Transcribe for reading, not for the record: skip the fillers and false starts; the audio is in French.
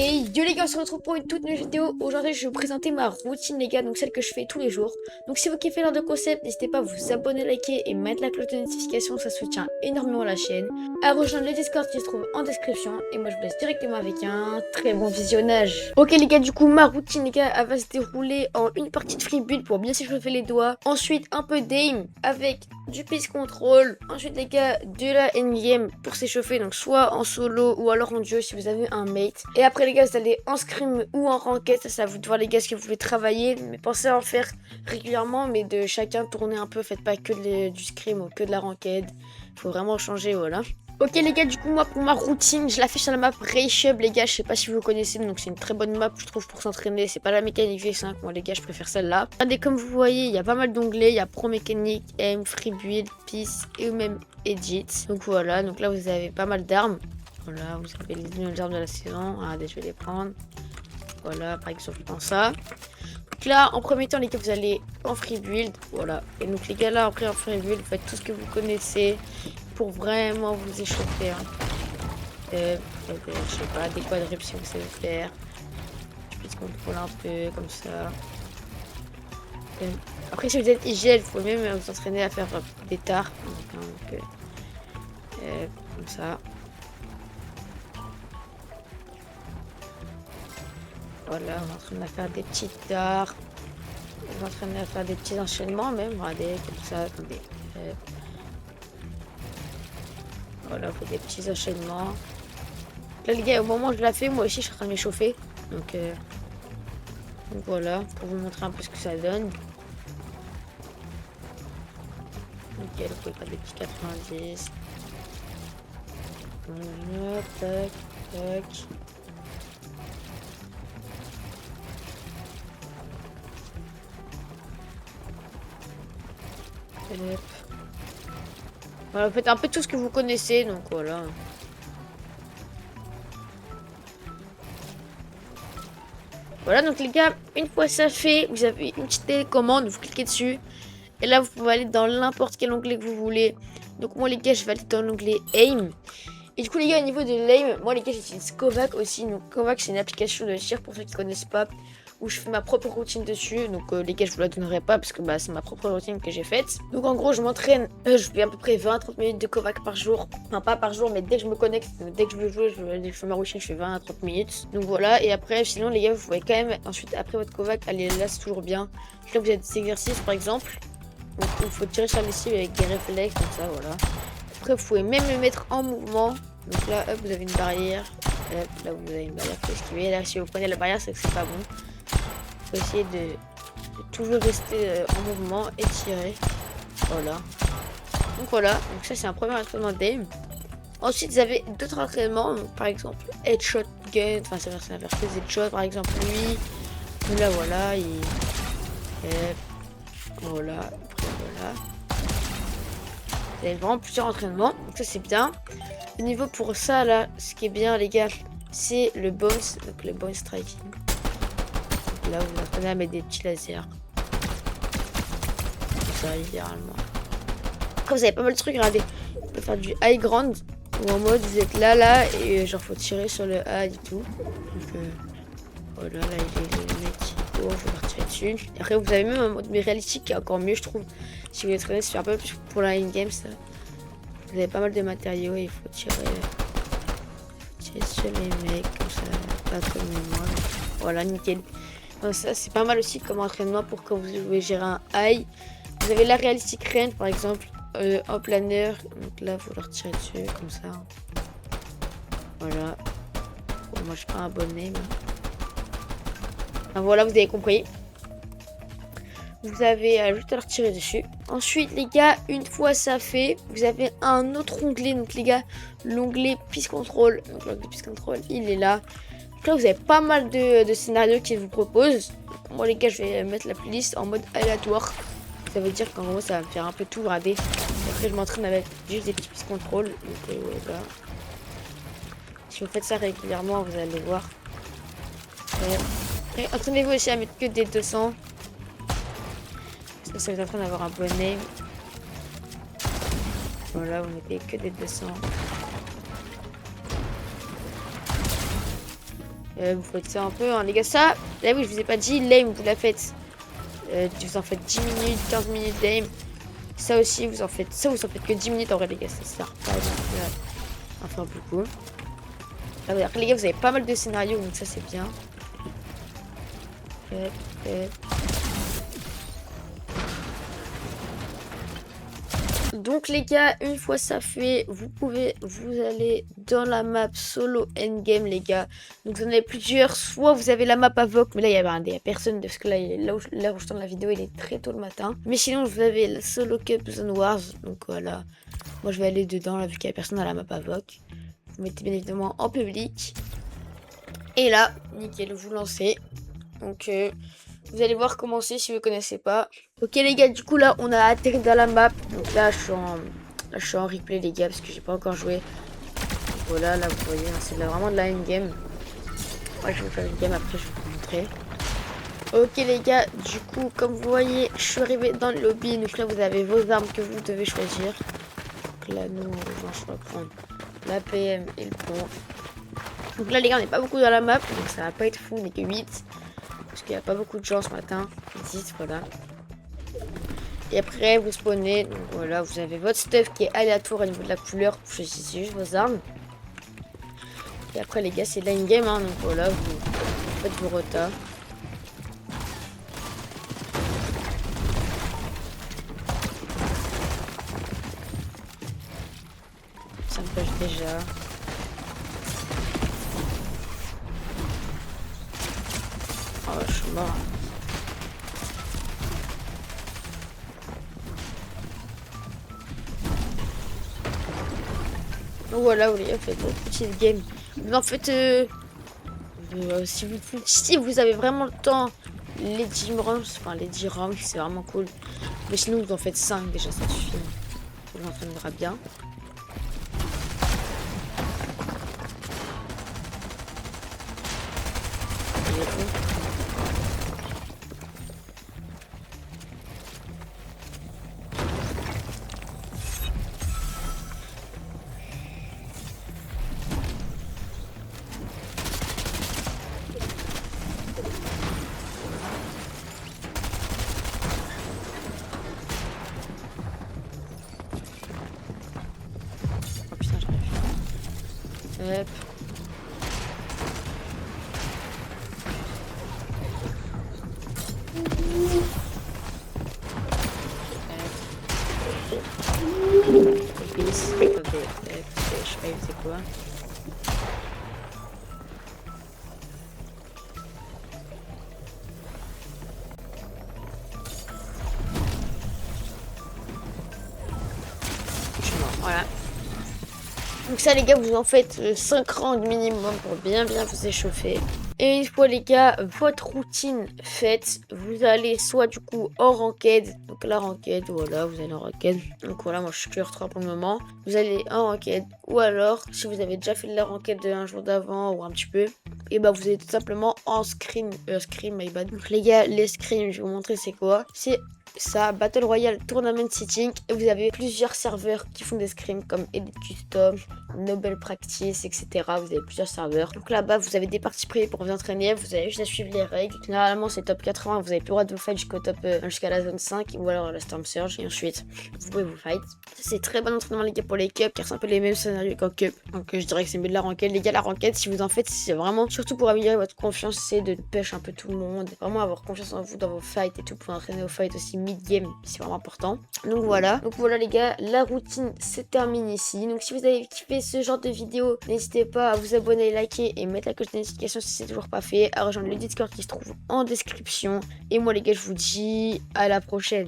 Et yo les gars, on se retrouve pour une toute nouvelle vidéo. Aujourd'hui, je vais vous présenter ma routine les gars, donc celle que je fais tous les jours. Donc si vous kiffez l'heure de concept, n'hésitez pas à vous abonner, liker et mettre la cloche de notification, ça soutient énormément la chaîne. À rejoindre le Discord qui se trouve en description. Et moi je vous laisse directement avec un très bon visionnage. Ok les gars, du coup ma routine les gars, elle va se dérouler en une partie de free build pour bien s'échauffer les doigts. Ensuite un peu d'aim avec du pace control. Ensuite les gars, de la endgame pour s'échauffer, donc soit en solo ou alors en duo si vous avez un mate. Et après les gars, vous allez en scrim ou en ranked, ça c'est à vous de voir les gars ce que vous voulez travailler, mais pensez à en faire régulièrement, mais de chacun tourner un peu, faites pas que du scrim ou que de la ranked, faut vraiment changer, voilà. Ok les gars, du coup moi pour ma routine, je la fais sur la map Rayshub les gars, je sais pas si vous connaissez, donc c'est une très bonne map je trouve pour s'entraîner, c'est pas la mécanique V5, moi les gars je préfère celle-là. Regardez comme vous voyez, il y a pas mal d'onglets, il y a Pro mécanique, aim, free build, peace et même edit. Donc voilà, donc là vous avez pas mal d'armes. Voilà, vous avez les nouvelles armes de la saison, regardez je vais les prendre. Voilà, par exemple je prends ça. Donc là en premier temps les gars vous allez en free build, voilà. Et donc les gars là après en free build vous faites tout ce que vous connaissez pour vraiment vous échauffer. Hein. Je sais pas, des quadruples si vous savez faire. Je puisse contrôler un peu comme ça. Après si vous êtes IGL, vous pouvez même vous entraîner à faire des tares. Donc, comme ça. Voilà, on est en train de faire des petites tares. On est en train de faire des petits enchaînements même. Regardez, comme ça, attendez. Voilà, on fait des petits enchaînements. Là les gars, au moment où je la fais, moi aussi je suis en train de m'échauffer. Donc voilà, pour vous montrer un peu ce que ça donne. Ok, vous pouvez faire des petits 90. Voilà, tac, tac. Hop. Voilà, vous faites un peu tout ce que vous connaissez, donc voilà. Voilà, donc les gars, une fois ça fait, vous avez une petite télécommande, vous cliquez dessus. Et là, vous pouvez aller dans n'importe quel onglet que vous voulez. Donc moi les gars, je vais aller dans l'onglet Aim. Et du coup les gars, au niveau de l'aim, moi les gars, j'utilise Kovac aussi. Donc Kovac, c'est une application de tir pour ceux qui connaissent pas, où je fais ma propre routine dessus. Donc les gars, je vous la donnerai pas parce que bah, c'est ma propre routine que j'ai faite. Donc en gros, je m'entraîne, je fais à peu près 20 à 30 minutes de Kovac par jour. Enfin pas par jour, mais dès que je me connecte, dès que je veux jouer, dès que je fais ma routine, je fais 20 à 30 minutes. Donc voilà, et après, sinon les gars, vous pouvez quand même, ensuite après votre Kovac, allez là, c'est toujours bien. Là, vous avez des exercices par exemple. Donc il faut tirer sur les cibles avec des réflexes, comme ça, voilà. Après, vous pouvez même le mettre en mouvement. Donc là, hop, vous avez une barrière. Hop, là, vous avez une barrière pour esquiver. Là, si vous prenez la barrière, c'est que c'est pas bon. Il faut essayer de toujours rester en mouvement et tirer. Voilà. Donc voilà. Donc ça, c'est un premier entraînement d'aim. Ensuite, vous avez d'autres entraînements. Donc, par exemple, headshot gun. Enfin, ça va faire des headshots. Par exemple, lui. Là, voilà. Il... Hop. Voilà. Après, voilà. Vous avez vraiment plusieurs entraînements, donc ça c'est bien. Au niveau pour ça là, ce qui est bien les gars, c'est le bounce, donc le bounce striking. Donc là vous apprenez à mettre des petits lasers. Comme ça littéralement. Après vous avez pas mal de trucs, regardez. Vous pouvez faire du high ground, ou en mode vous êtes là et genre faut tirer sur le A et tout. Donc voilà, là il est le mec qui court, faut leur tirer dessus. Et après vous avez même un mode réalistique qui est encore mieux je trouve. Si vous voulez traîner, c'est un peu plus pour la in-game ça. Vous avez pas mal de matériaux et il faut tirer sur les mecs comme ça, pas comme moi. Voilà, nickel. Donc ça c'est pas mal aussi comme entraînement pour quand vous voulez gérer un high. Vous avez la réalistique range par exemple en planeur. Donc là, il faut leur tirer dessus comme ça. Voilà. Bon, moi je prends un bonnet. Mais... enfin, voilà, vous avez compris. Vous avez juste à leur tirer dessus. Ensuite les gars, une fois ça fait, vous avez un autre onglet. Donc les gars, l'onglet Peace Control. Donc l'onglet Peace Control, il est là. Donc là vous avez pas mal de scénarios qu'il vous propose. Donc, moi les gars, je vais mettre la playlist en mode aléatoire. Ça veut dire qu'en gros ça va me faire un peu tout regarder. Après je m'entraîne avec juste des petits Peace Control. Donc voilà. Si vous faites ça régulièrement, vous allez voir. Après, entraînez-vous aussi à mettre que des 200. Ça vous est en train d'avoir un bonnet. Voilà, vous mettez que des 200. Vous faites ça un peu, hein, les gars. Ça, là oui, je vous ai pas dit, l'aim, vous la faites. Vous en faites 10 minutes, 15 minutes d'aim. Ça aussi, vous en faites que 10 minutes en vrai, les gars. Ça sert pas à faire beaucoup. Après, les gars, vous avez pas mal de scénarios, donc ça, c'est bien. Donc les gars, une fois ça fait, vous aller dans la map solo endgame les gars. Donc vous en avez plusieurs, soit vous avez la map Avoc, mais là il y a personne parce que là, là où je tourne la vidéo, il est très tôt le matin. Mais sinon vous avez la solo cup Zone Wars, donc voilà. Moi je vais aller dedans là vu qu'il y a personne à la map Avoc. Vous mettez bien évidemment en public. Et là, nickel, vous lancez. Donc vous allez voir commencer si vous connaissez pas. Ok les gars, du coup là on a atterri dans la map. Donc là je suis en replay les gars parce que j'ai pas encore joué. Voilà, là vous voyez, c'est vraiment de la endgame. Moi je vais vous faire une game après, je vais vous montrer. Ok les gars, du coup comme vous voyez, je suis arrivé dans le lobby. Donc là vous avez vos armes que vous devez choisir. Donc là nous on va prendre la PM et le pont. Donc là les gars on n'est pas beaucoup dans la map, donc ça va pas être fou, on n'est que 8. Parce qu'il n'y a pas beaucoup de gens ce matin. 10, voilà. Et après, vous spawnez. Donc voilà, vous avez votre stuff qui est aléatoire au niveau de la couleur. Vous choisissez juste vos armes. Et après, les gars, c'est de la in-game. Hein, donc voilà, vous faites vos retas. Ça me pêche déjà. Oh, je suis mort. Donc voilà, vous les faites votre petite game. Mais en fait, si vous avez vraiment le temps, les 10 rounds, enfin les 10 rounds, c'est vraiment cool. Mais sinon, vous en faites 5 déjà, ça suffit. Ça vous entraînera bien. Oh putain, j'arrive. Hop. Je sais pas c'est quoi. Je suis mort, voilà. Donc ça les gars, vous en faites 5 rounds minimum pour bien vous échauffer. Et une fois les gars, votre routine faite, vous allez soit du coup en ranked. Donc la ranked, voilà, vous allez en ranked. Donc voilà, moi je suis clear 3 pour le moment. Vous allez en ranked. Ou alors, si vous avez déjà fait de la ranked un jour d'avant ou un petit peu, et bah vous allez tout simplement en scrim, my bad. Donc les gars, les scrims, je vais vous montrer c'est quoi. C'est ça, Battle Royale Tournament Sitting, et vous avez plusieurs serveurs qui font des scrims comme Elite Custom, Noble Practice, etc. Vous avez plusieurs serveurs. Donc là-bas, vous avez des parties privées pour vous entraîner, vous avez juste à suivre les règles. Généralement, c'est top 80, vous avez plus le droit de vous fight jusqu'au top, jusqu'à la zone 5, ou alors la Storm Surge, et ensuite, vous pouvez vous fight. C'est très bon entraînement les gars pour les cups, car c'est un peu les mêmes scénarios qu'en cup. Donc je dirais que c'est mieux de la ranked. Les gars, la ranked, si vous en faites, c'est vraiment, surtout pour améliorer votre confiance, c'est de pêcher un peu tout le monde. Vraiment avoir confiance en vous dans vos fights et tout, pour entraîner vos fights aussi mid-game, c'est vraiment important. Donc voilà les gars, la routine se termine ici. Donc si vous avez kiffé ce genre de vidéo, n'hésitez pas à vous abonner, liker et mettre la cloche de notification si c'est toujours pas fait, à rejoindre le Discord qui se trouve en description. Et moi les gars, je vous dis à la prochaine.